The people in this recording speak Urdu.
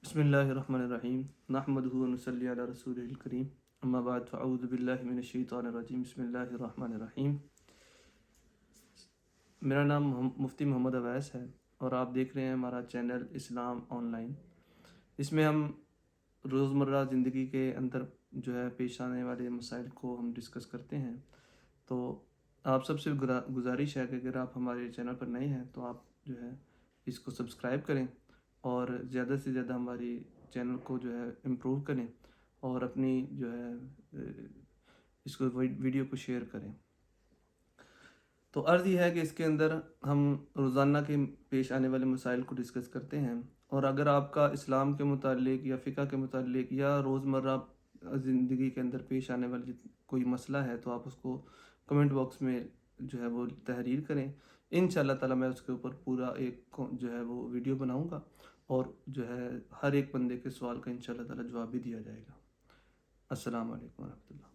بسم اللہ الرحمن الرحیم نحمدہ و نصلی علی رسول الکریم اما بعد فاعوذ باللہ من الشیطان الرجیم بسم اللہ الرحمن الرحیم۔ میرا نام مفتی محمد اویس ہے اور آپ دیکھ رہے ہیں ہمارا چینل اسلام آن لائن۔ اس میں ہم روزمرہ زندگی کے اندر جو ہے پیش آنے والے مسائل کو ہم ڈسکس کرتے ہیں۔ تو آپ سب سے گزارش ہے کہ اگر آپ ہمارے چینل پر نئے ہیں تو آپ جو ہے اس کو سبسکرائب کریں اور زیادہ سے زیادہ ہماری چینل کو جو ہے امپروو کریں اور اپنی جو ہے اس کو ویڈیو کو شیئر کریں۔ تو عرض یہ ہے کہ اس کے اندر ہم روزانہ کے پیش آنے والے مسائل کو ڈسکس کرتے ہیں، اور اگر آپ کا اسلام کے متعلق یا فقہ کے متعلق یا روزمرہ زندگی کے اندر پیش آنے والی کوئی مسئلہ ہے تو آپ اس کو کمنٹ باکس میں جو ہے وہ تحریر کریں۔ انشاءاللہ تعالی میں اس کے اوپر پورا ایک جو ہے وہ ویڈیو بناؤں گا اور جو ہے ہر ایک بندے کے سوال کا انشاءاللہ تعالی جواب بھی دیا جائے گا۔ السلام علیکم ورحمۃ اللہ۔